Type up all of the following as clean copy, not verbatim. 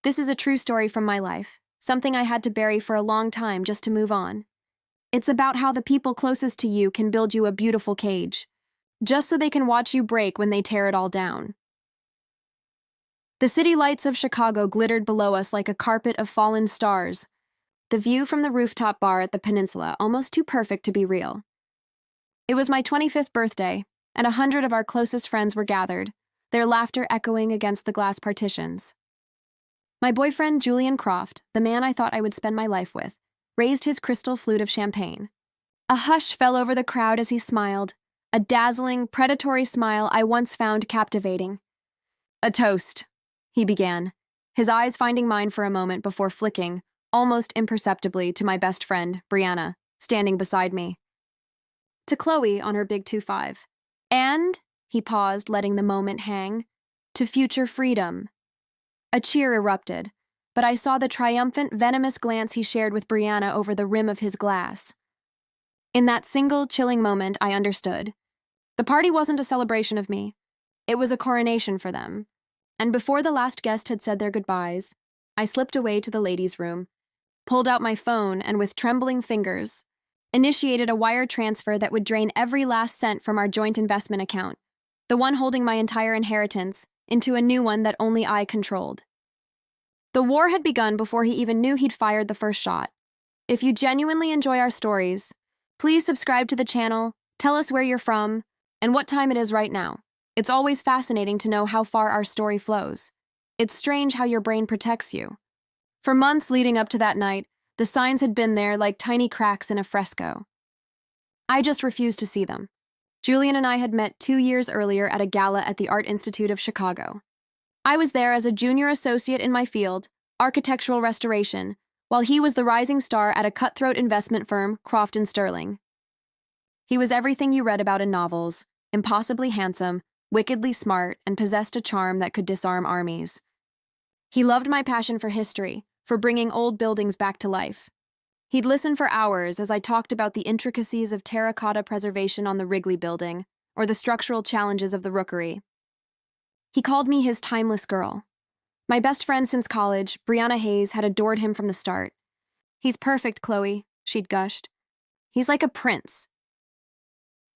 This is a true story from my life, something I had to bury for a long time just to move on. It's about how the people closest to you can build you a beautiful cage, just so they can watch you break when they tear it all down. The city lights of Chicago glittered below us like a carpet of fallen stars, the view from the rooftop bar at the peninsula almost too perfect to be real. It was my 25th birthday, and 100 of our closest friends were gathered, their laughter echoing against the glass partitions. My boyfriend, Julian Croft, the man I thought I would spend my life with, raised his crystal flute of champagne. A hush fell over the crowd as he smiled, a dazzling, predatory smile I once found captivating. "A toast," he began, his eyes finding mine for a moment before flicking, almost imperceptibly, to my best friend, Brianna, standing beside me. To Chloe on her big 2-5. And, he paused, letting the moment hang, to future freedom. A cheer erupted, but I saw the triumphant, venomous glance he shared with Brianna over the rim of his glass. In that single, chilling moment, I understood. The party wasn't a celebration of me. It was a coronation for them. And before the last guest had said their goodbyes, I slipped away to the ladies' room, pulled out my phone, and with trembling fingers, initiated a wire transfer that would drain every last cent from our joint investment account, the one holding my entire inheritance, into a new one that only I controlled. The war had begun before he even knew he'd fired the first shot. If you genuinely enjoy our stories, please subscribe to the channel, tell us where you're from, and what time it is right now. It's always fascinating to know how far our story flows. It's strange how your brain protects you. For months leading up to that night, the signs had been there like tiny cracks in a fresco. I just refused to see them. Julian and I had met 2 years earlier at a gala at the Art Institute of Chicago. I was there as a junior associate in my field, architectural restoration, while he was the rising star at a cutthroat investment firm, Croft & Sterling. He was everything you read about in novels, impossibly handsome, wickedly smart, and possessed a charm that could disarm armies. He loved my passion for history, for bringing old buildings back to life. He'd listen for hours as I talked about the intricacies of terracotta preservation on the Wrigley Building, or the structural challenges of the Rookery. He called me his timeless girl. My best friend since college, Brianna Hayes, had adored him from the start. "He's perfect, Chloe," she'd gushed. "He's like a prince."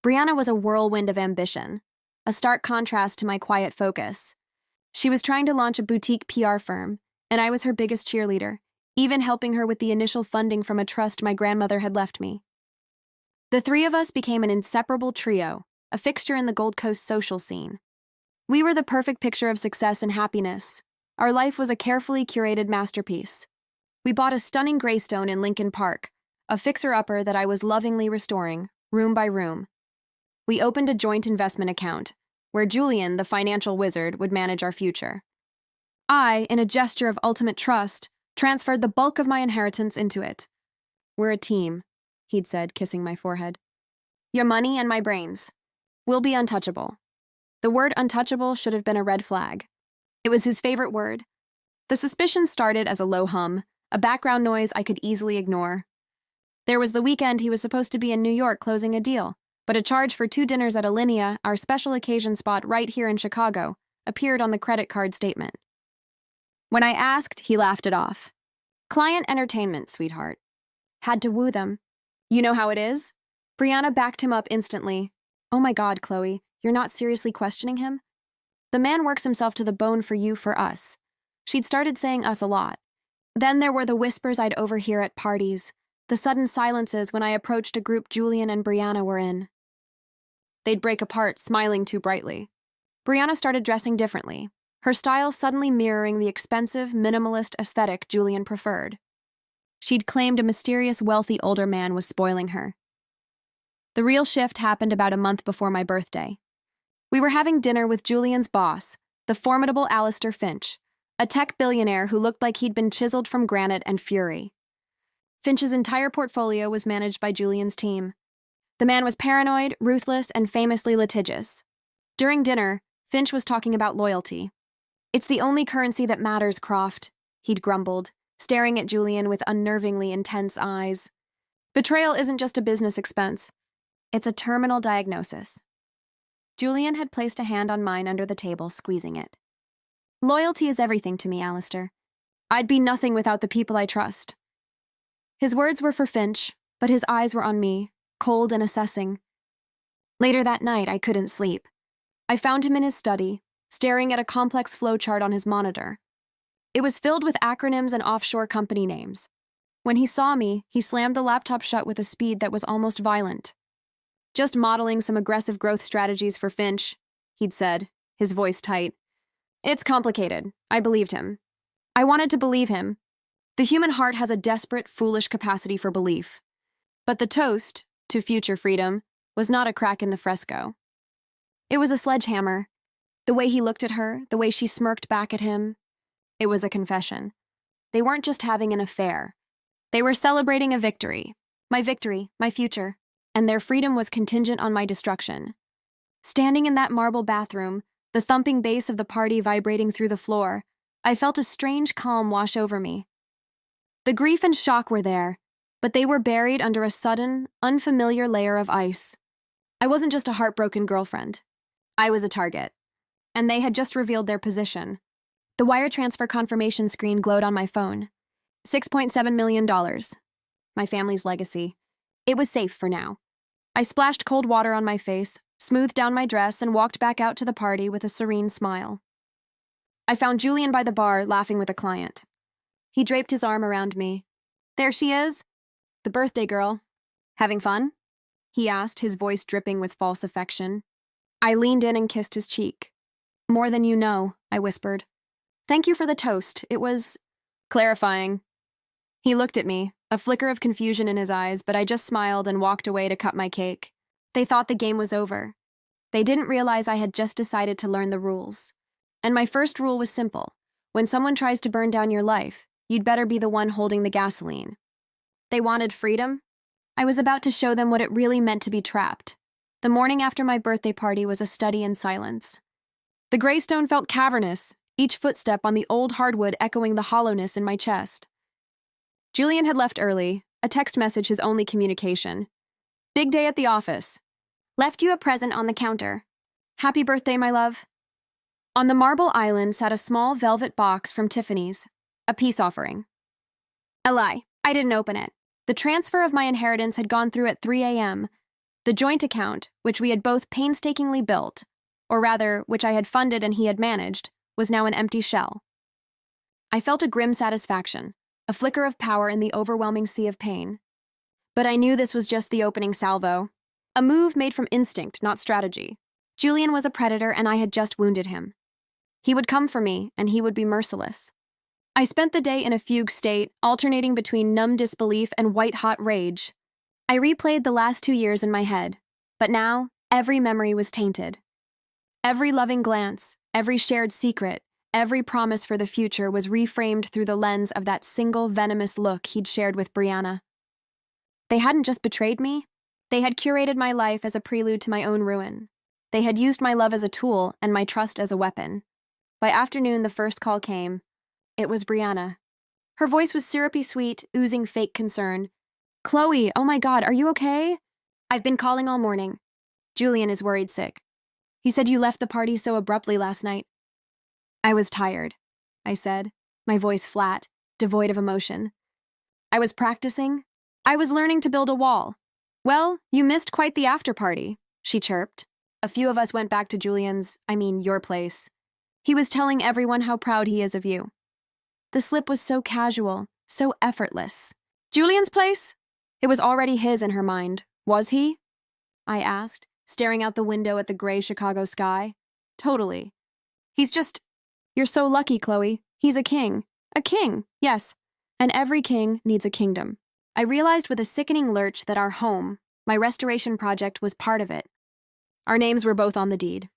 Brianna was a whirlwind of ambition, a stark contrast to my quiet focus. She was trying to launch a boutique PR firm, and I was her biggest cheerleader, even helping her with the initial funding from a trust my grandmother had left me. The three of us became an inseparable trio, a fixture in the Gold Coast social scene. We were the perfect picture of success and happiness. Our life was a carefully curated masterpiece. We bought a stunning graystone in Lincoln Park, a fixer-upper that I was lovingly restoring, room by room. We opened a joint investment account, where Julian, the financial wizard, would manage our future. I, in a gesture of ultimate trust, transferred the bulk of my inheritance into it. "We're a team," he'd said, kissing my forehead. "Your money and my brains. We'll be untouchable." The word untouchable should have been a red flag. It was his favorite word. The suspicion started as a low hum, a background noise I could easily ignore. There was the weekend he was supposed to be in New York closing a deal, but a charge for 2 dinners at Olivia, our special occasion spot right here in Chicago, appeared on the credit card statement. When I asked, he laughed it off. "Client entertainment, sweetheart." Had to woo them. "You know how it is?" Brianna backed him up instantly. "Oh my God, Chloe, you're not seriously questioning him? The man works himself to the bone for you, for us." She'd started saying us a lot. Then there were the whispers I'd overhear at parties, the sudden silences when I approached a group Julian and Brianna were in. They'd break apart, smiling too brightly. Brianna started dressing differently, her style suddenly mirroring the expensive, minimalist aesthetic Julian preferred. She'd claimed a mysterious, wealthy older man was spoiling her. The real shift happened about a month before my birthday. We were having dinner with Julian's boss, the formidable Alistair Finch, a tech billionaire who looked like he'd been chiseled from granite and fury. Finch's entire portfolio was managed by Julian's team. The man was paranoid, ruthless, and famously litigious. During dinner, Finch was talking about loyalty. "It's the only currency that matters, Croft," he'd grumbled, staring at Julian with unnervingly intense eyes. "Betrayal isn't just a business expense. It's a terminal diagnosis." Julian had placed a hand on mine under the table, squeezing it. "Loyalty is everything to me, Alistair. I'd be nothing without the people I trust. His words were for Finch, but his eyes were on me, cold and assessing. Later that night, I couldn't sleep. I found him in his study, staring at a complex flowchart on his monitor. It was filled with acronyms and offshore company names. When he saw me, he slammed the laptop shut with a speed that was almost violent. "Just modeling some aggressive growth strategies for Finch," he'd said, his voice tight. "It's complicated." I believed him. I wanted to believe him. The human heart has a desperate, foolish capacity for belief. But the toast, to future freedom, was not a crack in the fresco. It was a sledgehammer. The way he looked at her, the way she smirked back at him, it was a confession. They weren't just having an affair. They were celebrating a victory, my future, and their freedom was contingent on my destruction. Standing in that marble bathroom, the thumping bass of the party vibrating through the floor, I felt a strange calm wash over me. The grief and shock were there, but they were buried under a sudden, unfamiliar layer of ice. I wasn't just a heartbroken girlfriend. I was a target, and they had just revealed their position. The wire transfer confirmation screen glowed on my phone. $6.7 million. My family's legacy. It was safe for now. I splashed cold water on my face, smoothed down my dress, and walked back out to the party with a serene smile. I found Julian by the bar, laughing with a client. He draped his arm around me. "There she is, the birthday girl. Having fun?" he asked, his voice dripping with false affection. I leaned in and kissed his cheek. "More than you know," I whispered. "Thank you for the toast. It was clarifying." He looked at me, a flicker of confusion in his eyes, but I just smiled and walked away to cut my cake. They thought the game was over. They didn't realize I had just decided to learn the rules. And my first rule was simple. When someone tries to burn down your life, you'd better be the one holding the gasoline. They wanted freedom. I was about to show them what it really meant to be trapped. The morning after my birthday party was a study in silence. The Greystone felt cavernous, each footstep on the old hardwood echoing the hollowness in my chest. Julian had left early, a text message his only communication. "Big day at the office. Left you a present on the counter. Happy birthday, my love." On the marble island sat a small velvet box from Tiffany's, a peace offering. A lie, I didn't open it. The transfer of my inheritance had gone through at 3 a.m. The joint account, which we had both painstakingly built, or rather, which I had funded and he had managed, was now an empty shell. I felt a grim satisfaction, a flicker of power in the overwhelming sea of pain. But I knew this was just the opening salvo, a move made from instinct, not strategy. Julian was a predator and I had just wounded him. He would come for me, and he would be merciless. I spent the day in a fugue state, alternating between numb disbelief and white-hot rage. I replayed the last 2 years in my head, but now every memory was tainted. Every loving glance, every shared secret, every promise for the future was reframed through the lens of that single venomous look he'd shared with Brianna. They hadn't just betrayed me, they had curated my life as a prelude to my own ruin. They had used my love as a tool and my trust as a weapon. By afternoon, the first call came. It was Brianna. Her voice was syrupy sweet, oozing fake concern. "Chloe, oh my God, are you okay? I've been calling all morning. Julian is worried sick. He said you left the party so abruptly last night." "I was tired," I said, my voice flat, devoid of emotion. "I was practicing. I was learning to build a wall." "Well, you missed quite the after-party," she chirped. "A few of us went back to your place. He was telling everyone how proud he is of you." The slip was so casual, so effortless. "Julian's place?" It was already his in her mind. "Was he?" I asked, staring out the window at the gray Chicago sky. "Totally. You're so lucky, Chloe. He's a king. A king, yes. And every king needs a kingdom." I realized with a sickening lurch that our home, my restoration project, was part of it. Our names were both on the deed.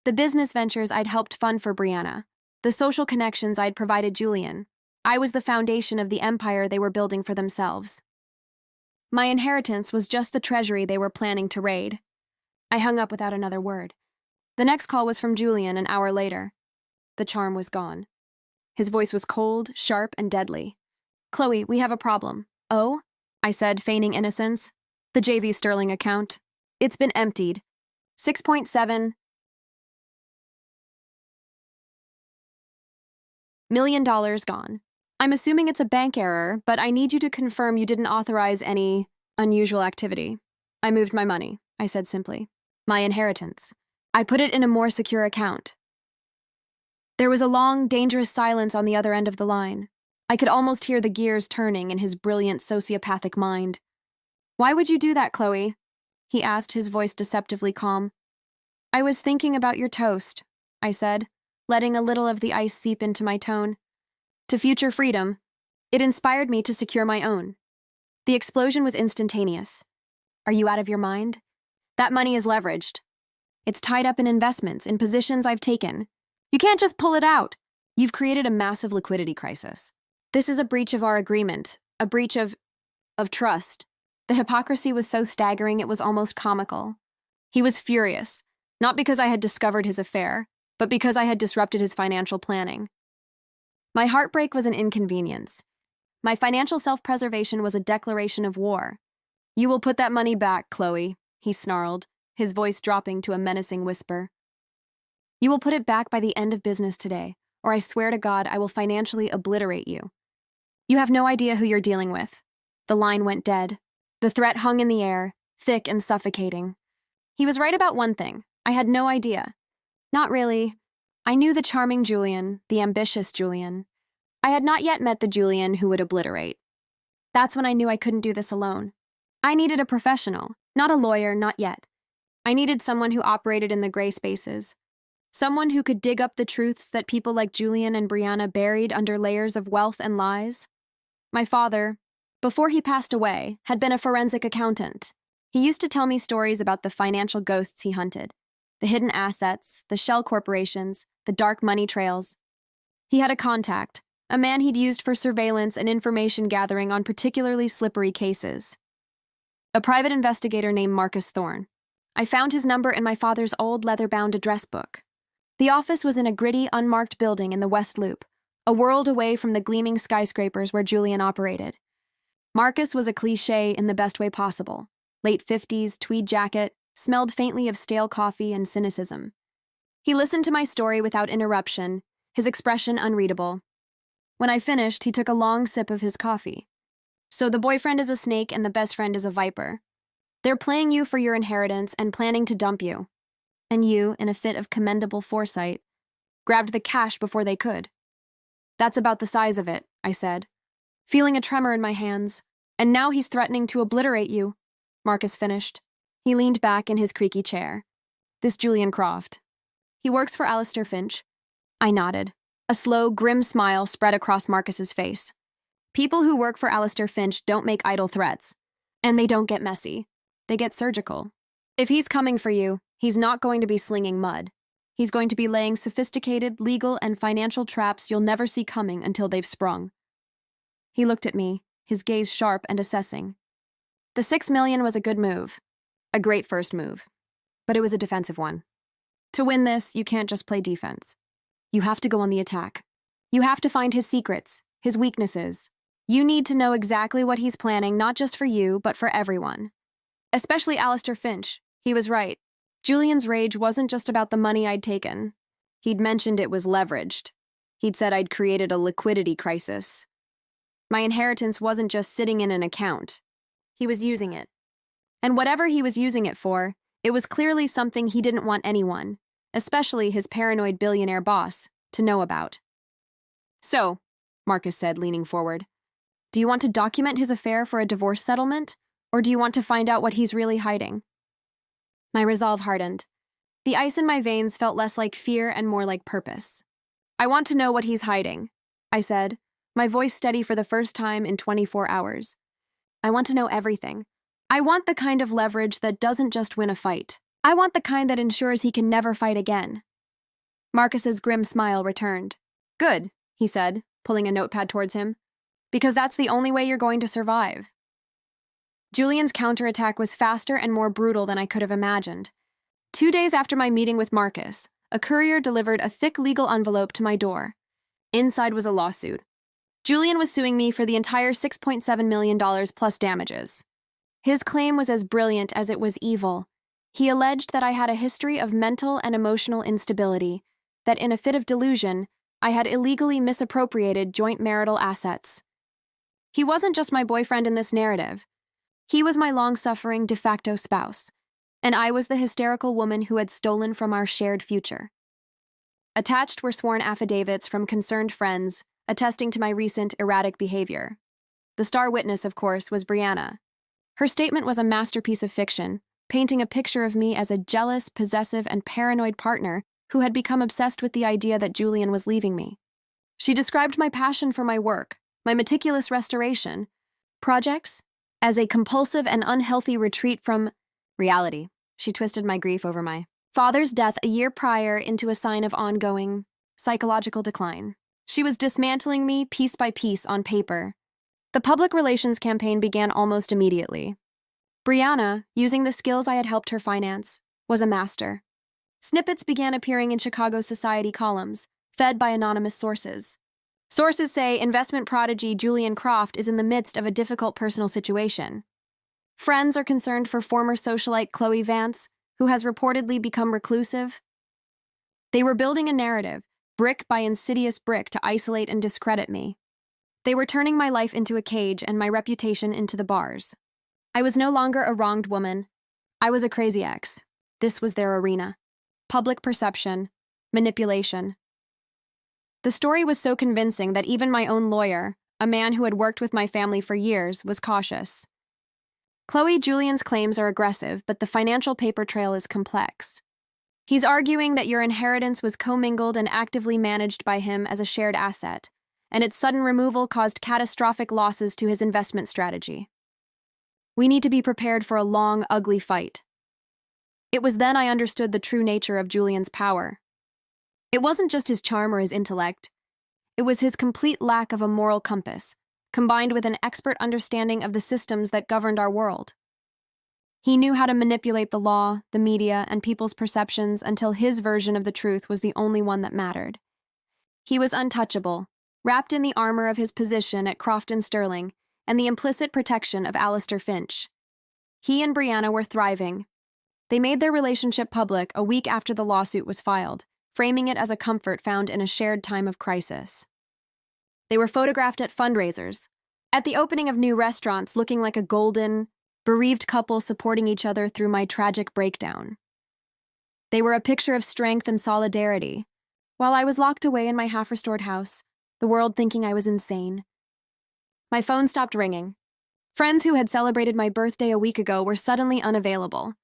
The business ventures I'd helped fund for Brianna, the social connections I'd provided Julian. I was the foundation of the empire they were building for themselves. My inheritance was just the treasury they were planning to raid. I hung up without another word. The next call was from Julian an hour later. The charm was gone. His voice was cold, sharp, and deadly. "Chloe, we have a problem." "Oh?" I said, feigning innocence. "The JV Sterling account. It's been emptied. $6.7 million gone." I'm assuming it's a bank error, but I need you to confirm you didn't authorize any unusual activity. I moved my money, I said simply. My inheritance. I put it in a more secure account. There was a long, dangerous silence on the other end of the line. I could almost hear the gears turning in his brilliant sociopathic mind. Why would you do that, Chloe? He asked, his voice deceptively calm. I was thinking about your toast, I said, letting a little of the ice seep into my tone. To future freedom, it inspired me to secure my own. The explosion was instantaneous. Are you out of your mind? That money is leveraged. It's tied up in investments, in positions I've taken. You can't just pull it out. You've created a massive liquidity crisis. This is a breach of our agreement, a breach of trust. The hypocrisy was so staggering it was almost comical. He was furious, not because I had discovered his affair, but because I had disrupted his financial planning. My heartbreak was an inconvenience. My financial self-preservation was a declaration of war. You will put that money back, Chloe, he snarled, his voice dropping to a menacing whisper. You will put it back by the end of business today, or I swear to God I will financially obliterate you. You have no idea who you're dealing with. The line went dead. The threat hung in the air, thick and suffocating. He was right about one thing. I had no idea. Not really. I knew the charming Julian, the ambitious Julian. I had not yet met the Julian who would obliterate. That's when I knew I couldn't do this alone. I needed a professional, not a lawyer, not yet. I needed someone who operated in the gray spaces. Someone who could dig up the truths that people like Julian and Brianna buried under layers of wealth and lies. My father, before he passed away, had been a forensic accountant. He used to tell me stories about the financial ghosts he hunted, the hidden assets, the shell corporations, the dark money trails. He had a contact, a man he'd used for surveillance and information gathering on particularly slippery cases. A private investigator named Marcus Thorne. I found his number in my father's old leather-bound address book. The office was in a gritty, unmarked building in the West Loop, a world away from the gleaming skyscrapers where Julian operated. Marcus was a cliché in the best way possible. Late 50s, tweed jacket, smelled faintly of stale coffee and cynicism. He listened to my story without interruption, his expression unreadable. When I finished, he took a long sip of his coffee. So the boyfriend is a snake and the best friend is a viper. They're playing you for your inheritance and planning to dump you. And you, in a fit of commendable foresight, grabbed the cash before they could. That's about the size of it, I said, feeling a tremor in my hands. And now he's threatening to obliterate you, Marcus finished. He leaned back in his creaky chair. This Julian Croft. He works for Alistair Finch. I nodded. A slow, grim smile spread across Marcus's face. People who work for Alistair Finch don't make idle threats. And they don't get messy. They get surgical. If he's coming for you, he's not going to be slinging mud. He's going to be laying sophisticated legal and financial traps you'll never see coming until they've sprung. He looked at me, his gaze sharp and assessing. The $6 million was a good move. A great first move. But it was a defensive one. To win this, you can't just play defense. You have to go on the attack. You have to find his secrets, his weaknesses. You need to know exactly what he's planning, not just for you, but for everyone. Especially Alistair Finch. He was right. Julian's rage wasn't just about the money I'd taken. He'd mentioned it was leveraged. He'd said I'd created a liquidity crisis. My inheritance wasn't just sitting in an account. He was using it. And whatever he was using it for, it was clearly something he didn't want anyone, especially his paranoid billionaire boss, to know about. So, Marcus said, leaning forward, do you want to document his affair for a divorce settlement, or do you want to find out what he's really hiding? My resolve hardened. The ice in my veins felt less like fear and more like purpose. I want to know what he's hiding, I said, my voice steady for the first time in 24 hours. I want to know everything. I want the kind of leverage that doesn't just win a fight. I want the kind that ensures he can never fight again. Marcus's grim smile returned. Good, he said, pulling a notepad towards him, because that's the only way you're going to survive. Julian's counterattack was faster and more brutal than I could have imagined. 2 days after my meeting with Marcus, a courier delivered a thick legal envelope to my door. Inside was a lawsuit. Julian was suing me for the entire $6.7 million plus damages. His claim was as brilliant as it was evil. He alleged that I had a history of mental and emotional instability, that in a fit of delusion, I had illegally misappropriated joint marital assets. He wasn't just my boyfriend in this narrative. He was my long-suffering de facto spouse, and I was the hysterical woman who had stolen from our shared future. Attached were sworn affidavits from concerned friends attesting to my recent erratic behavior. The star witness, of course, was Brianna. Her statement was a masterpiece of fiction, painting a picture of me as a jealous, possessive, and paranoid partner who had become obsessed with the idea that Julian was leaving me. She described my passion for my work, my meticulous restoration projects, as a compulsive and unhealthy retreat from reality. She twisted my grief over my father's death a year prior into a sign of ongoing psychological decline. She was dismantling me piece by piece on paper. The public relations campaign began almost immediately. Brianna, using the skills I had helped her finance, was a master. Snippets began appearing in Chicago society columns, fed by anonymous sources. Sources say investment prodigy Julian Croft is in the midst of a difficult personal situation. Friends are concerned for former socialite Chloe Vance, who has reportedly become reclusive. They were building a narrative, brick by insidious brick, to isolate and discredit me. They were turning my life into a cage and my reputation into the bars. I was no longer a wronged woman. I was a crazy ex. This was their arena. Public perception, manipulation. The story was so convincing that even my own lawyer, a man who had worked with my family for years, was cautious. Julian's claims are aggressive, but the financial paper trail is complex. He's arguing that your inheritance was commingled and actively managed by him as a shared asset, and its sudden removal caused catastrophic losses to his investment strategy. We need to be prepared for a long, ugly fight. It was then I understood the true nature of Julian's power. It wasn't just his charm or his intellect. It was his complete lack of a moral compass, combined with an expert understanding of the systems that governed our world. He knew how to manipulate the law, the media, and people's perceptions until his version of the truth was the only one that mattered. He was untouchable, wrapped in the armor of his position at Croft & Sterling and the implicit protection of Alistair Finch. He and Brianna were thriving. They made their relationship public a week after the lawsuit was filed, framing it as a comfort found in a shared time of crisis. They were photographed at fundraisers, at the opening of new restaurants, looking like a golden, bereaved couple supporting each other through my tragic breakdown. They were a picture of strength and solidarity, while I was locked away in my half-restored house, the world thinking I was insane. My phone stopped ringing. Friends who had celebrated my birthday a week ago were suddenly unavailable.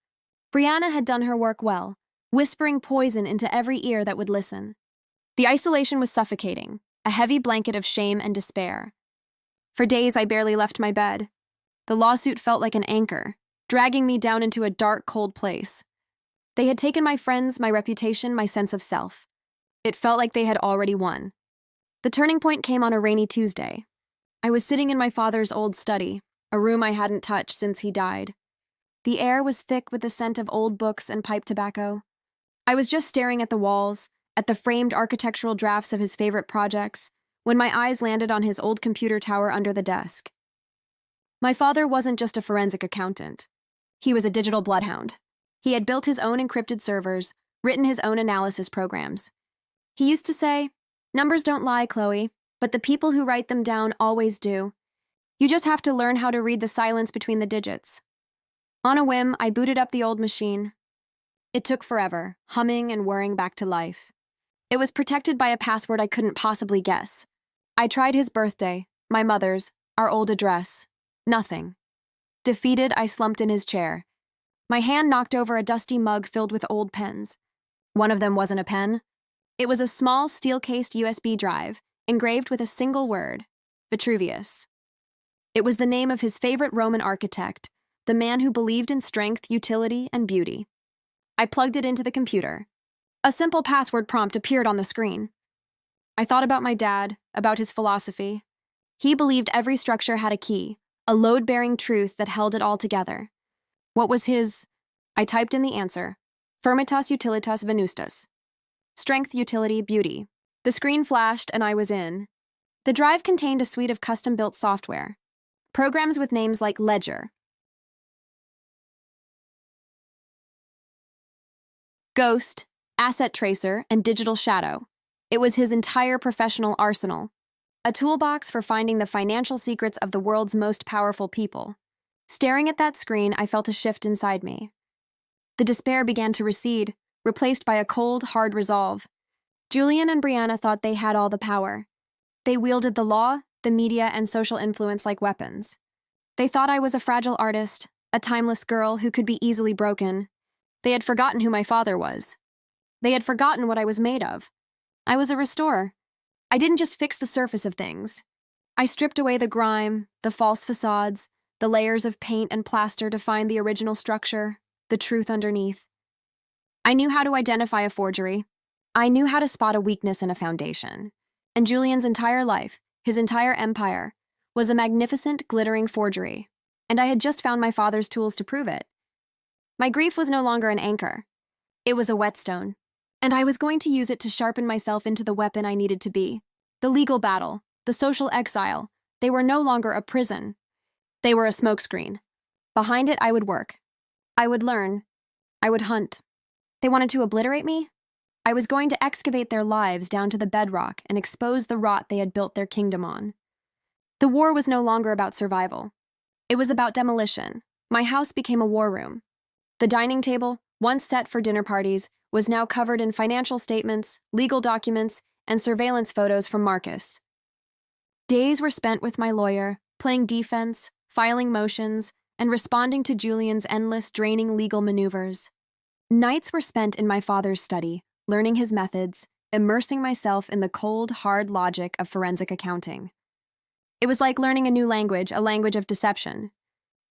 Brianna had done her work well, whispering poison into every ear that would listen. The isolation was suffocating, a heavy blanket of shame and despair. For days, I barely left my bed. The lawsuit felt like an anchor, dragging me down into a dark, cold place. They had taken my friends, my reputation, my sense of self. It felt like they had already won. The turning point came on a rainy Tuesday. I was sitting in my father's old study, a room I hadn't touched since he died. The air was thick with the scent of old books and pipe tobacco. I was just staring at the walls, at the framed architectural drafts of his favorite projects, when my eyes landed on his old computer tower under the desk. My father wasn't just a forensic accountant. He was a digital bloodhound. He had built his own encrypted servers, written his own analysis programs. He used to say, "Numbers don't lie, Chloe, but the people who write them down always do. You just have to learn how to read the silence between the digits." On a whim, I booted up the old machine. It took forever, humming and whirring back to life. It was protected by a password I couldn't possibly guess. I tried his birthday, my mother's, our old address. Nothing. Defeated, I slumped in his chair. My hand knocked over a dusty mug filled with old pens. One of them wasn't a pen. It was a small, steel-cased USB drive, engraved with a single word, Vitruvius. It was the name of his favorite Roman architect, the man who believed in strength, utility, and beauty. I plugged it into the computer. A simple password prompt appeared on the screen. I thought about my dad, about his philosophy. He believed every structure had a key, a load-bearing truth that held it all together. What was his? I typed in the answer, Firmitas Utilitas Venustus. Strength, utility, beauty. The screen flashed and I was in. The drive contained a suite of custom-built software. Programs with names like Ledger, Ghost, Asset Tracer, and Digital Shadow. It was his entire professional arsenal, a toolbox for finding the financial secrets of the world's most powerful people. Staring at that screen, I felt a shift inside me. The despair began to recede, replaced by a cold, hard resolve. Julian and Brianna thought they had all the power. They wielded the law, the media, and social influence like weapons. They thought I was a fragile artist, a timeless girl who could be easily broken. They had forgotten who my father was. They had forgotten what I was made of. I was a restorer. I didn't just fix the surface of things. I stripped away the grime, the false facades, the layers of paint and plaster to find the original structure, the truth underneath. I knew how to identify a forgery. I knew how to spot a weakness in a foundation. And Julian's entire life, his entire empire, was a magnificent, glittering forgery. And I had just found my father's tools to prove it. My grief was no longer an anchor. It was a whetstone. And I was going to use it to sharpen myself into the weapon I needed to be. The legal battle, the social exile, they were no longer a prison. They were a smokescreen. Behind it, I would work. I would learn. I would hunt. They wanted to obliterate me? I was going to excavate their lives down to the bedrock and expose the rot they had built their kingdom on. The war was no longer about survival. It was about demolition. My house became a war room. The dining table, once set for dinner parties, was now covered in financial statements, legal documents, and surveillance photos from Marcus. Days were spent with my lawyer, playing defense, filing motions, and responding to Julian's endless, draining legal maneuvers. Nights were spent in my father's study, learning his methods, immersing myself in the cold, hard logic of forensic accounting. It was like learning a new language, a language of deception.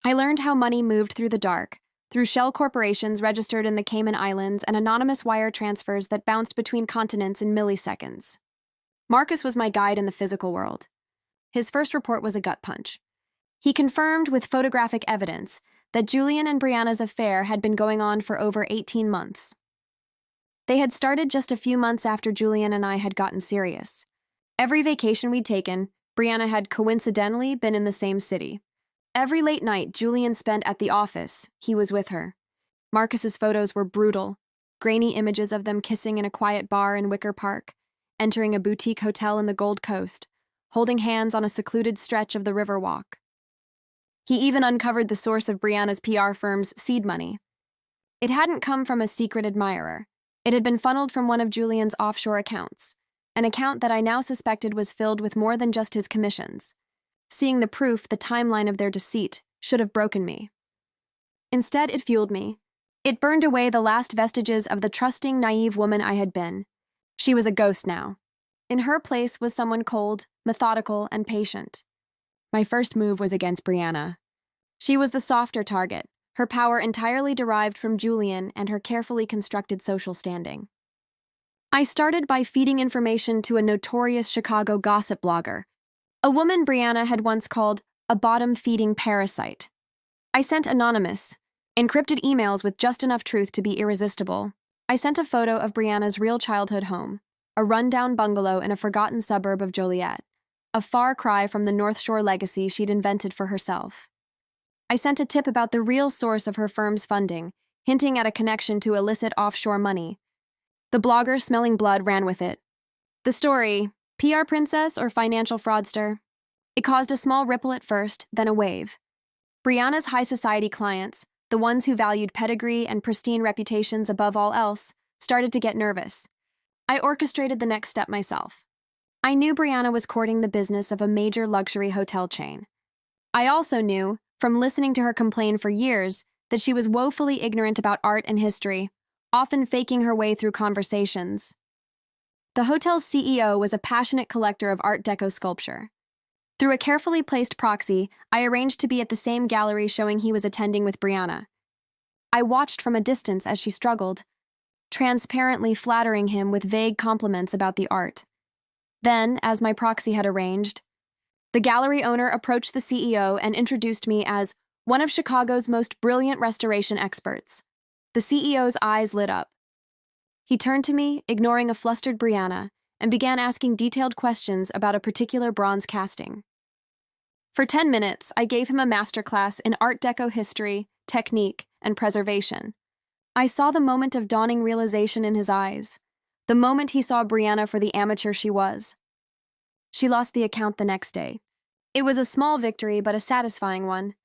I learned how money moved through the dark, through shell corporations registered in the Cayman Islands and anonymous wire transfers that bounced between continents in milliseconds. Marcus was my guide in the physical world. His first report was a gut punch. He confirmed with photographic evidence that Julian and Brianna's affair had been going on for over 18 months. They had started just a few months after Julian and I had gotten serious. Every vacation we'd taken, Brianna had coincidentally been in the same city. Every late night Julian spent at the office, he was with her. Marcus's photos were brutal, grainy images of them kissing in a quiet bar in Wicker Park, entering a boutique hotel in the Gold Coast, holding hands on a secluded stretch of the Riverwalk. He even uncovered the source of Brianna's PR firm's seed money. It hadn't come from a secret admirer. It had been funneled from one of Julian's offshore accounts, an account that I now suspected was filled with more than just his commissions. Seeing the proof, the timeline of their deceit, should have broken me. Instead, it fueled me. It burned away the last vestiges of the trusting, naive woman I had been. She was a ghost now. In her place was someone cold, methodical, and patient. My first move was against Brianna. She was the softer target, her power entirely derived from Julian and her carefully constructed social standing. I started by feeding information to a notorious Chicago gossip blogger, a woman Brianna had once called a bottom-feeding parasite. I sent anonymous, encrypted emails with just enough truth to be irresistible. I sent a photo of Brianna's real childhood home, a rundown bungalow in a forgotten suburb of Joliet, a far cry from the North Shore legacy she'd invented for herself. I sent a tip about the real source of her firm's funding, hinting at a connection to illicit offshore money. The blogger, smelling blood, ran with it. The story, PR princess or financial fraudster? It caused a small ripple at first, then a wave. Brianna's high society clients, the ones who valued pedigree and pristine reputations above all else, started to get nervous. I orchestrated the next step myself. I knew Brianna was courting the business of a major luxury hotel chain. I also knew, from listening to her complain for years, that she was woefully ignorant about art and history, often faking her way through conversations. The hotel's CEO was a passionate collector of Art Deco sculpture. Through a carefully placed proxy, I arranged to be at the same gallery showing he was attending with Brianna. I watched from a distance as she struggled, transparently flattering him with vague compliments about the art. Then, as my proxy had arranged, the gallery owner approached the CEO and introduced me as one of Chicago's most brilliant restoration experts. The CEO's eyes lit up. He turned to me, ignoring a flustered Brianna, and began asking detailed questions about a particular bronze casting. For 10 minutes, I gave him a masterclass in Art Deco history, technique, and preservation. I saw the moment of dawning realization in his eyes. the moment he saw Brianna for the amateur she was. She lost the account the next day. It was a small victory, but a satisfying one.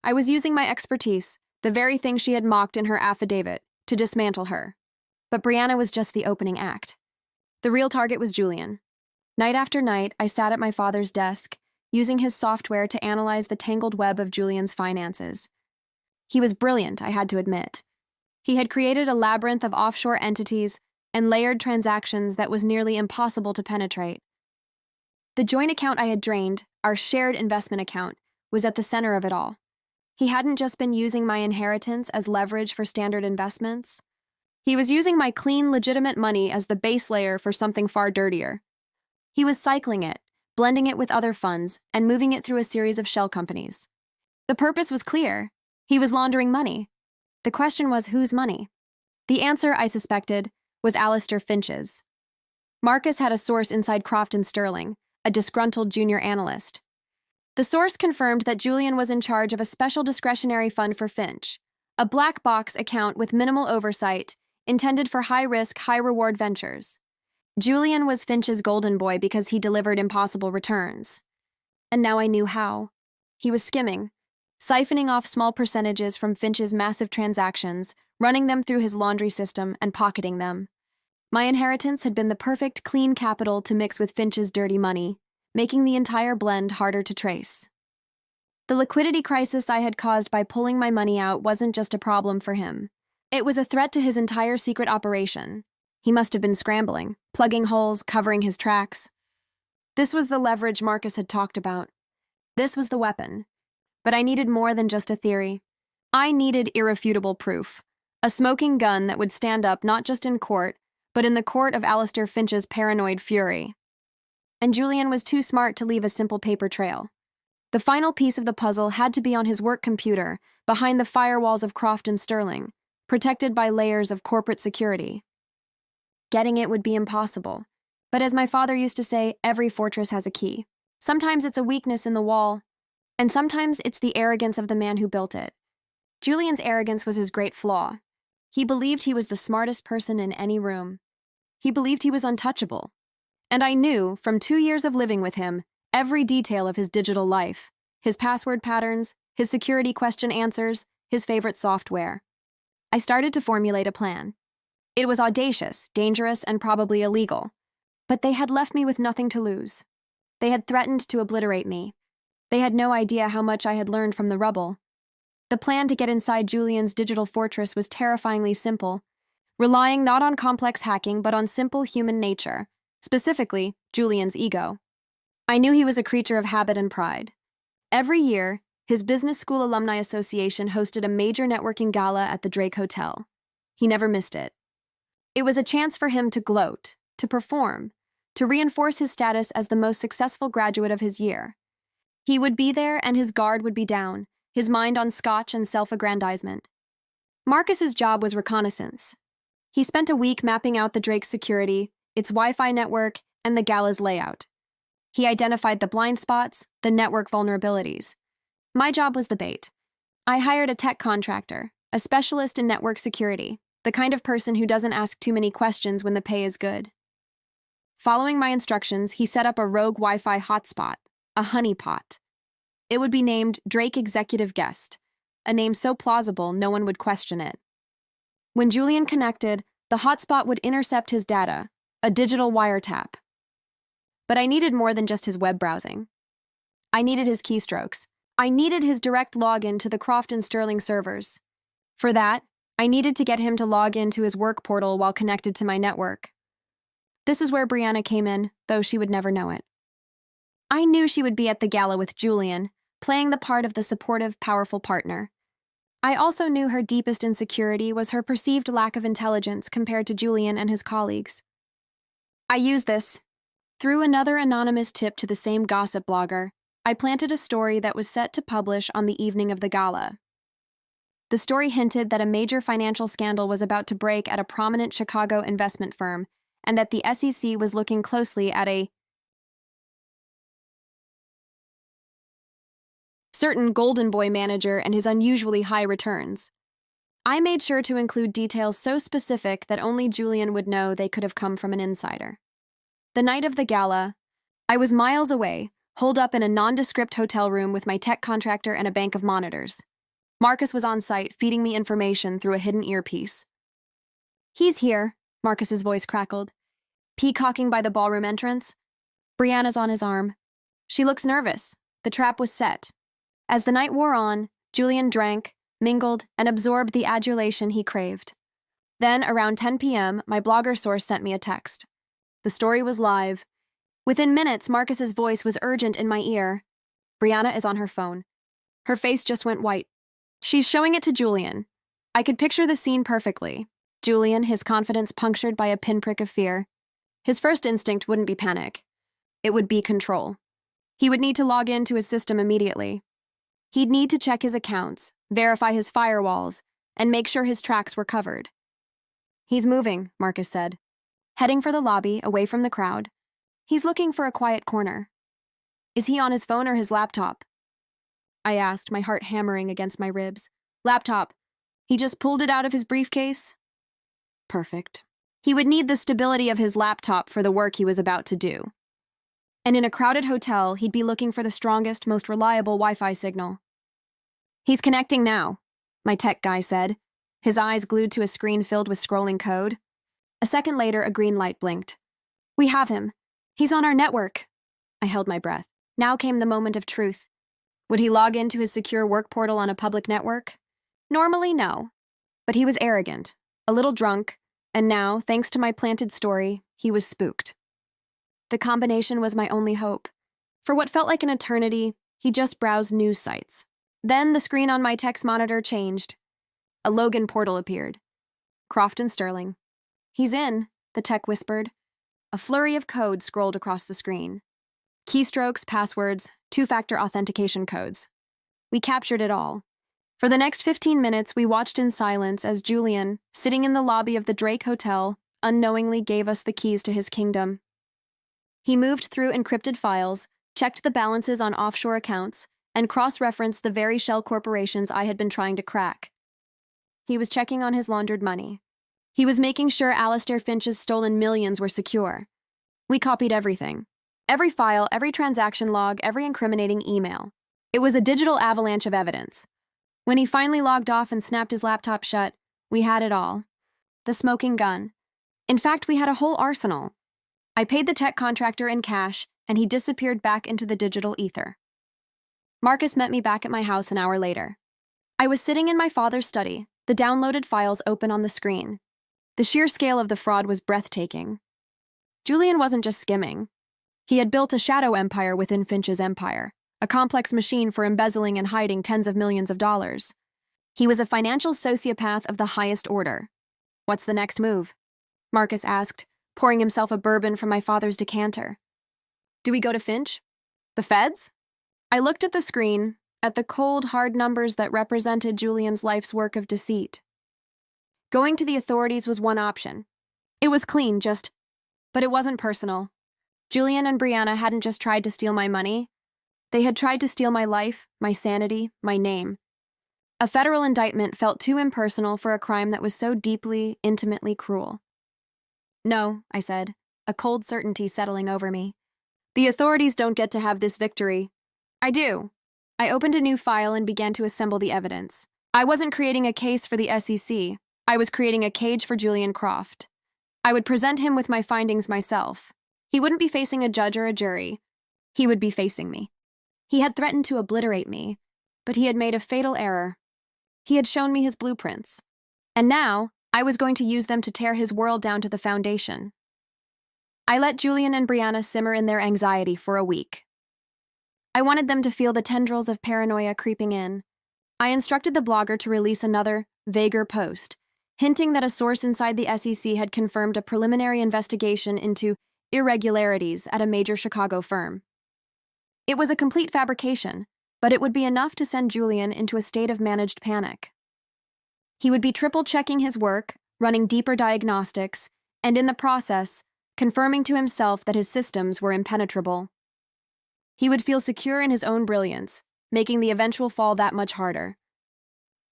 I was using my expertise, the very thing she had mocked in her affidavit, to dismantle her. But Brianna was just the opening act. The real target was Julian. Night after night, I sat at my father's desk, using his software to analyze the tangled web of Julian's finances. He was brilliant, I had to admit. He had created a labyrinth of offshore entities and layered transactions that was nearly impossible to penetrate. The joint account I had drained, our shared investment account, was at the center of it all. He hadn't just been using my inheritance as leverage for standard investments. He was using my clean, legitimate money as the base layer for something far dirtier. He was cycling it, blending it with other funds, and moving it through a series of shell companies. The purpose was clear. He was laundering money. The question was, whose money? The answer, I suspected, was Alistair Finch's. Marcus had a source inside Croft & Sterling, a disgruntled junior analyst. The source confirmed that Julian was in charge of a special discretionary fund for Finch, a black box account with minimal oversight, intended for high-risk, high-reward ventures. Julian was Finch's golden boy because he delivered impossible returns. And now I knew how. He was skimming, siphoning off small percentages from Finch's massive transactions, running them through his laundry system, and pocketing them. My inheritance had been the perfect clean capital to mix with Finch's dirty money, making the entire blend harder to trace. The liquidity crisis I had caused by pulling my money out wasn't just a problem for him. It was a threat to his entire secret operation. He must have been scrambling, plugging holes, covering his tracks. This was the leverage Marcus had talked about. This was the weapon. But I needed more than just a theory. I needed irrefutable proof. A smoking gun that would stand up not just in court, but in the court of Alistair Finch's paranoid fury. And Julian was too smart to leave a simple paper trail. The final piece of the puzzle had to be on his work computer, behind the firewalls of Croft & Sterling, protected by layers of corporate security. Getting it would be impossible. But as my father used to say, every fortress has a key. Sometimes it's a weakness in the wall, and sometimes it's the arrogance of the man who built it. Julian's arrogance was his great flaw. He believed he was the smartest person in any room. He believed he was untouchable. And I knew, from 2 years of living with him, every detail of his digital life, his password patterns, his security question answers, his favorite software. I started to formulate a plan. It was audacious, dangerous, and probably illegal. But they had left me with nothing to lose. They had threatened to obliterate me. They had no idea how much I had learned from the rubble. The plan to get inside Julian's digital fortress was terrifyingly simple, relying not on complex hacking but on simple human nature, specifically Julian's ego. I knew he was a creature of habit and pride. Every year, his Business School Alumni Association hosted a major networking gala at the Drake Hotel. He never missed it. It was a chance for him to gloat, to perform, to reinforce his status as the most successful graduate of his year. He would be there and his guard would be down, his mind on scotch and self-aggrandizement. Marcus's job was reconnaissance. He spent a week mapping out the Drake's security, its Wi-Fi network, and the gala's layout. He identified the blind spots, the network vulnerabilities. My job was the bait. I hired a tech contractor, a specialist in network security, the kind of person who doesn't ask too many questions when the pay is good. Following my instructions, he set up a rogue Wi-Fi hotspot, a honeypot. It would be named Drake Executive Guest, a name so plausible no one would question it. When Julian connected, the hotspot would intercept his data, a digital wiretap. But I needed more than just his web browsing. I needed his keystrokes. I needed his direct login to the Croft & Sterling servers. For that, I needed to get him to log into his work portal while connected to my network. This is where Brianna came in, though she would never know it. I knew she would be at the gala with Julian, playing the part of the supportive, powerful partner. I also knew her deepest insecurity was her perceived lack of intelligence compared to Julian and his colleagues. I used this. Through another anonymous tip to the same gossip blogger, I planted a story that was set to publish on the evening of the gala. The story hinted that a major financial scandal was about to break at a prominent Chicago investment firm, and that the SEC was looking closely at a certain golden boy manager and his unusually high returns. I made sure to include details so specific that only Julian would know they could have come from an insider. The night of the gala, I was miles away, holed up in a nondescript hotel room with my tech contractor and a bank of monitors. Marcus was on site, feeding me information through a hidden earpiece. "He's here," Marcus's voice crackled. "Peacocking by the ballroom entrance." Brianna's on his arm. She looks nervous. The trap was set. As the night wore on, Julian drank, mingled, and absorbed the adulation he craved. Then, around 10 p.m., my blogger source sent me a text. The story was live. Within minutes, Marcus's voice was urgent in my ear. "Brianna is on her phone." Her face just went white. "She's showing it to Julian." I could picture the scene perfectly. Julian, his confidence punctured by a pinprick of fear. His first instinct wouldn't be panic. It would be control. He would need to log into his system immediately. He'd need to check his accounts, verify his firewalls, and make sure his tracks were covered. "He's moving," Marcus said. "Heading for the lobby, away from the crowd. He's looking for a quiet corner." "Is he on his phone or his laptop?" I asked, my heart hammering against my ribs. "Laptop. He just pulled it out of his briefcase." Perfect. He would need the stability of his laptop for the work he was about to do. And in a crowded hotel, he'd be looking for the strongest, most reliable Wi-Fi signal. "He's connecting now," my tech guy said, his eyes glued to a screen filled with scrolling code. A second later, a green light blinked. "We have him. He's on our network." I held my breath. Now came the moment of truth. Would he log into his secure work portal on a public network? Normally, no. But he was arrogant, a little drunk, and now, thanks to my planted story, he was spooked. The combination was my only hope. For what felt like an eternity, he just browsed news sites. Then the screen on my text monitor changed. A Logan portal appeared. "Crofton Sterling." "He's in," the tech whispered. A flurry of code scrolled across the screen. Keystrokes, passwords, two-factor authentication codes. We captured it all. For the next 15 minutes, we watched in silence as Julian, sitting in the lobby of the Drake Hotel, unknowingly gave us the keys to his kingdom. He moved through encrypted files, checked the balances on offshore accounts, and cross-referenced the very shell corporations I had been trying to crack. He was checking on his laundered money. He was making sure Alistair Finch's stolen millions were secure. We copied everything. Every file, every transaction log, every incriminating email. It was a digital avalanche of evidence. When he finally logged off and snapped his laptop shut, we had it all. The smoking gun. In fact, we had a whole arsenal. I paid the tech contractor in cash, and he disappeared back into the digital ether. Marcus met me back at my house an hour later. I was sitting in my father's study, the downloaded files open on the screen. The sheer scale of the fraud was breathtaking. Julian wasn't just skimming. He had built a shadow empire within Finch's empire, a complex machine for embezzling and hiding tens of millions of dollars. He was a financial sociopath of the highest order. "What's the next move?" Marcus asked, pouring himself a bourbon from my father's decanter. "Do we go to Finch? The feds?" I looked at the screen, at the cold, hard numbers that represented Julian's life's work of deceit. Going to the authorities was one option. It was clean, but it wasn't personal. Julian and Brianna hadn't just tried to steal my money. They had tried to steal my life, my sanity, my name. A federal indictment felt too impersonal for a crime that was so deeply, intimately cruel. "No," I said, a cold certainty settling over me. "The authorities don't get to have this victory." "I do." I opened a new file and began to assemble the evidence. I wasn't creating a case for the SEC. I was creating a cage for Julian Croft. I would present him with my findings myself. He wouldn't be facing a judge or a jury. He would be facing me. He had threatened to obliterate me, but he had made a fatal error. He had shown me his blueprints. And now, I was going to use them to tear his world down to the foundation. I let Julian and Brianna simmer in their anxiety for a week. I wanted them to feel the tendrils of paranoia creeping in. I instructed the blogger to release another, vaguer post, hinting that a source inside the SEC had confirmed a preliminary investigation into irregularities at a major Chicago firm. It was a complete fabrication, but it would be enough to send Julian into a state of managed panic. He would be triple-checking his work, running deeper diagnostics, and in the process, confirming to himself that his systems were impenetrable. He would feel secure in his own brilliance, making the eventual fall that much harder.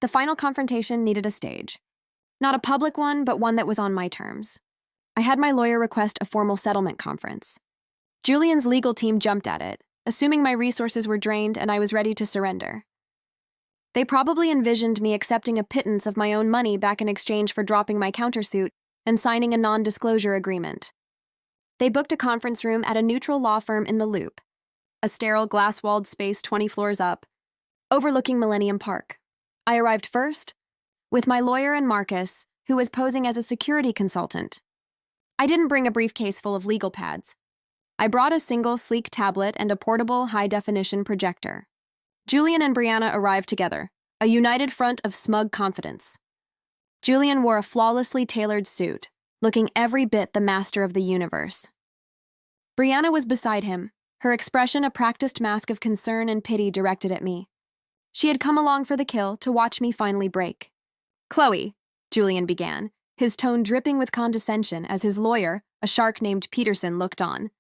The final confrontation needed a stage. Not a public one, but one that was on my terms. I had my lawyer request a formal settlement conference. Julian's legal team jumped at it, assuming my resources were drained and I was ready to surrender. They probably envisioned me accepting a pittance of my own money back in exchange for dropping my countersuit and signing a non-disclosure agreement. They booked a conference room at a neutral law firm in the Loop, a sterile glass-walled space 20 floors up, overlooking Millennium Park. I arrived first, with my lawyer and Marcus, who was posing as a security consultant. I didn't bring a briefcase full of legal pads. I brought a single sleek tablet and a portable high-definition projector. Julian and Brianna arrived together, a united front of smug confidence. Julian wore a flawlessly tailored suit, looking every bit the master of the universe. Brianna was beside him, her expression a practiced mask of concern and pity directed at me. She had come along for the kill to watch me finally break. "Chloe," Julian began, his tone dripping with condescension as his lawyer, a shark named Peterson, looked on.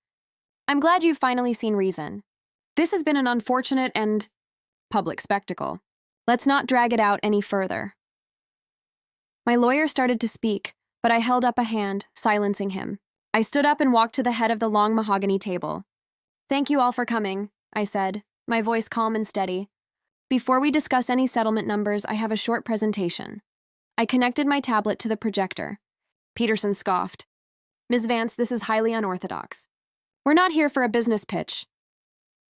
"I'm glad you've finally seen reason. This has been an unfortunate and public spectacle. Let's not drag it out any further." My lawyer started to speak, but I held up a hand, silencing him. I stood up and walked to the head of the long mahogany table. "Thank you all for coming," I said, my voice calm and steady. "Before we discuss any settlement numbers, I have a short presentation." I connected my tablet to the projector. Peterson scoffed. "Ms. Vance, this is highly unorthodox. We're not here for a business pitch."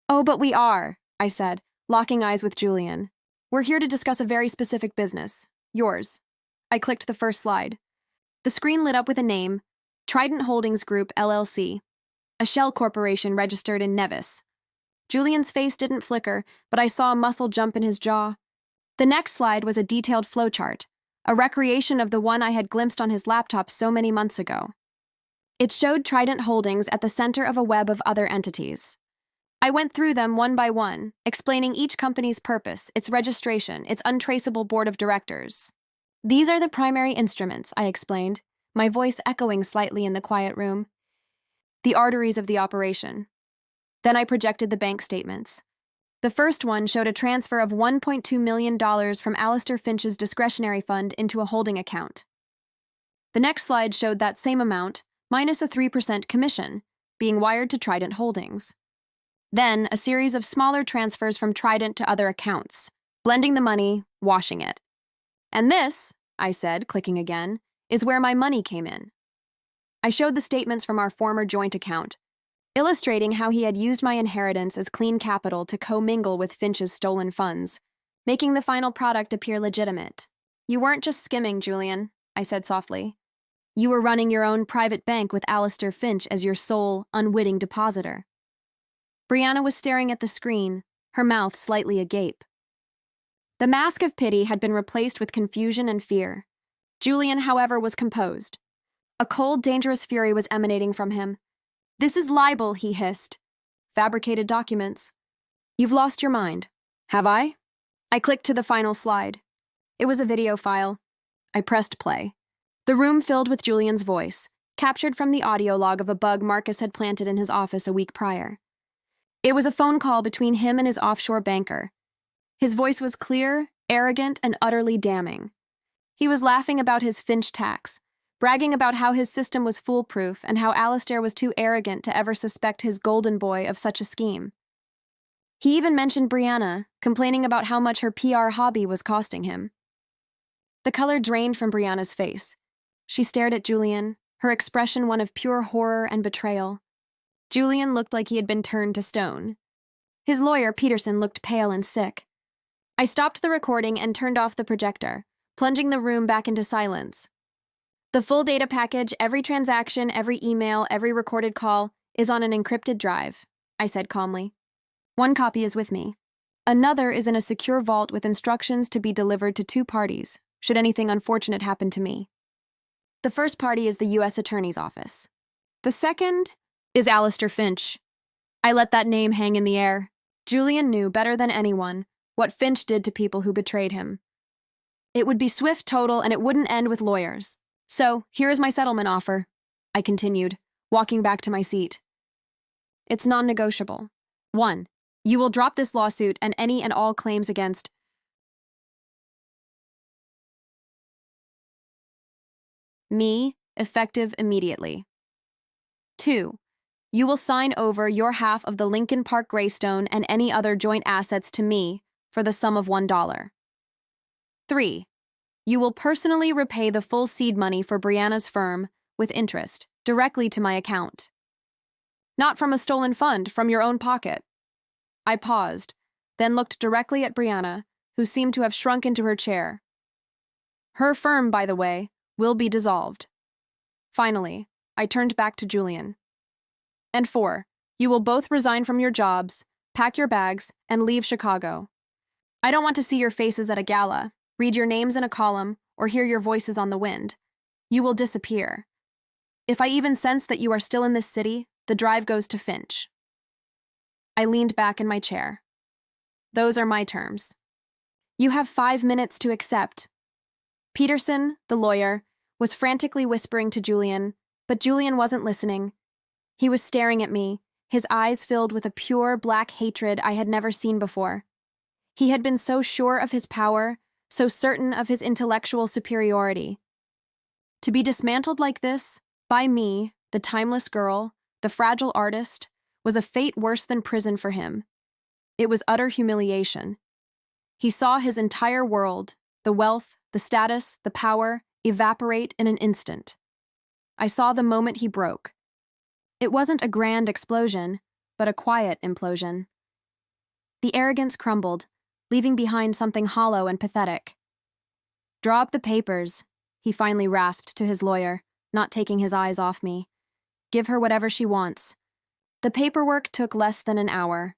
"Oh, but we are," I said, locking eyes with Julian. "We're here to discuss a very specific business. Yours." I clicked the first slide. The screen lit up with a name, Trident Holdings Group, LLC, a shell corporation registered in Nevis. Julian's face didn't flicker, but I saw a muscle jump in his jaw. The next slide was a detailed flowchart, a recreation of the one I had glimpsed on his laptop so many months ago. It showed Trident Holdings at the center of a web of other entities. I went through them one by one, explaining each company's purpose, its registration, its untraceable board of directors. "These are the primary instruments," I explained, my voice echoing slightly in the quiet room. "The arteries of the operation." Then I projected the bank statements. The first one showed a transfer of $1.2 million from Alistair Finch's discretionary fund into a holding account. The next slide showed that same amount, minus a 3% commission, being wired to Trident Holdings. Then, a series of smaller transfers from Trident to other accounts, blending the money, washing it. "And this," I said, clicking again, "is where my money came in." I showed the statements from our former joint account, illustrating how he had used my inheritance as clean capital to commingle with Finch's stolen funds, making the final product appear legitimate. "You weren't just skimming, Julian," I said softly. "You were running your own private bank with Alistair Finch as your sole, unwitting depositor." Brianna was staring at the screen, her mouth slightly agape. The mask of pity had been replaced with confusion and fear. Julian, however, was composed. A cold, dangerous fury was emanating from him. "This is libel," he hissed. "Fabricated documents." "You've lost your mind." "Have I?" I clicked to the final slide. It was a video file. I pressed play. The room filled with Julian's voice, captured from the audio log of a bug Marcus had planted in his office a week prior. It was a phone call between him and his offshore banker. His voice was clear, arrogant, and utterly damning. He was laughing about his Finch tax, bragging about how his system was foolproof and how Alistair was too arrogant to ever suspect his golden boy of such a scheme. He even mentioned Brianna, complaining about how much her PR hobby was costing him. The color drained from Brianna's face. She stared at Julian, her expression one of pure horror and betrayal. Julian looked like he had been turned to stone. His lawyer, Peterson, looked pale and sick. I stopped the recording and turned off the projector, plunging the room back into silence. "The full data package, every transaction, every email, every recorded call, is on an encrypted drive," I said calmly. "One copy is with me. Another is in a secure vault with instructions to be delivered to 2 parties, should anything unfortunate happen to me. The first party is the U.S. Attorney's Office. The second is Alistair Finch." I let that name hang in the air. Julian knew better than anyone what Finch did to people who betrayed him. It would be swift, total, and it wouldn't end with lawyers. "So, here is my settlement offer," I continued, walking back to my seat. "It's non-negotiable. 1. You will drop this lawsuit and any and all claims against me, effective immediately. 2. You will sign over your half of the Lincoln Park Greystone and any other joint assets to me for the sum of $1. 3. You will personally repay the full seed money for Brianna's firm with interest directly to my account. Not from a stolen fund, from your own pocket. I paused, then looked directly at Brianna, who seemed to have shrunk into her chair. Her firm, by the way, will be dissolved. Finally, I turned back to Julian. And 4, you will both resign from your jobs, pack your bags, and leave Chicago. I don't want to see your faces at a gala, read your names in a column, or hear your voices on the wind. You will disappear. If I even sense that you are still in this city, the drive goes to Finch. I leaned back in my chair. Those are my terms. You have 5 minutes to accept. Peterson, the lawyer, was frantically whispering to Julian, but Julian wasn't listening. He was staring at me, his eyes filled with a pure black hatred I had never seen before. He had been so sure of his power, so certain of his intellectual superiority. To be dismantled like this, by me, the timeless girl, the fragile artist, was a fate worse than prison for him. It was utter humiliation. He saw his entire world, the wealth, the status, the power, evaporate in an instant. I saw the moment he broke. It wasn't a grand explosion, but a quiet implosion. The arrogance crumbled, leaving behind something hollow and pathetic. Draw up the papers, he finally rasped to his lawyer, not taking his eyes off me. Give her whatever she wants. The paperwork took less than an hour.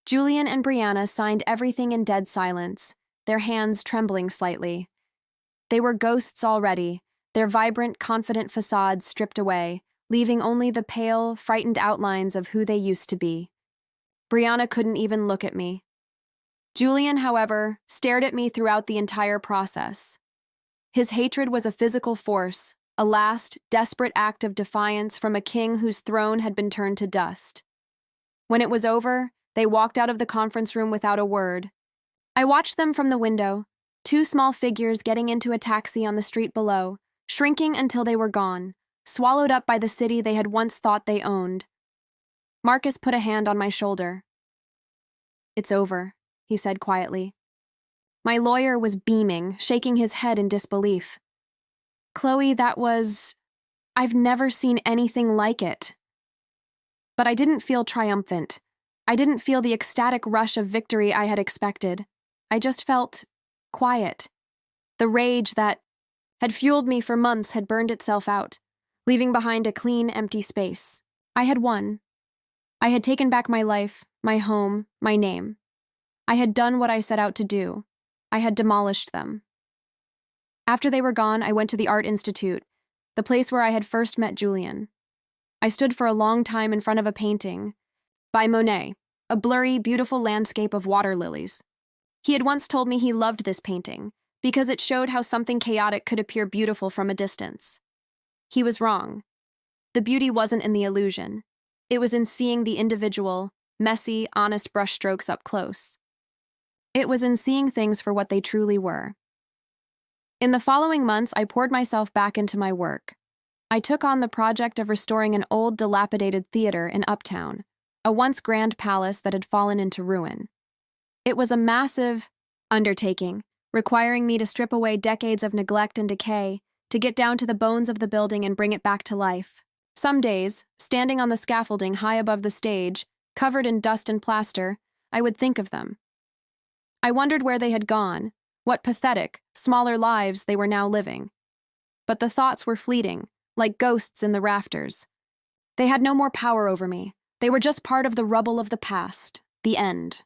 Julian and Brianna signed everything in dead silence, their hands trembling slightly. They were ghosts already, their vibrant, confident facades stripped away, leaving only the pale, frightened outlines of who they used to be. Brianna couldn't even look at me. Julian, however, stared at me throughout the entire process. His hatred was a physical force, a last, desperate act of defiance from a king whose throne had been turned to dust. When it was over, they walked out of the conference room without a word. I watched them from the window, 2 small figures getting into a taxi on the street below, shrinking until they were gone, swallowed up by the city they had once thought they owned. Marcus put a hand on my shoulder. It's over, he said quietly. My lawyer was beaming, shaking his head in disbelief. Chloe, I've never seen anything like it. But I didn't feel triumphant. I didn't feel the ecstatic rush of victory I had expected. I just felt quiet. The rage that had fueled me for months had burned itself out, leaving behind a clean, empty space. I had won. I had taken back my life, my home, my name. I had done what I set out to do. I had demolished them. After they were gone, I went to the Art Institute, the place where I had first met Julian. I stood for a long time in front of a painting by Monet, a blurry, beautiful landscape of water lilies. He had once told me he loved this painting because it showed how something chaotic could appear beautiful from a distance. He was wrong. The beauty wasn't in the illusion. It was in seeing the individual, messy, honest brushstrokes up close. It was in seeing things for what they truly were. In the following months, I poured myself back into my work. I took on the project of restoring an old, dilapidated theater in Uptown, a once grand palace that had fallen into ruin. It was a massive undertaking, requiring me to strip away decades of neglect and decay, to get down to the bones of the building and bring it back to life. Some days, standing on the scaffolding high above the stage, covered in dust and plaster, I would think of them. I wondered where they had gone, what pathetic, smaller lives they were now living. But the thoughts were fleeting, like ghosts in the rafters. They had no more power over me. They were just part of the rubble of the past, the end.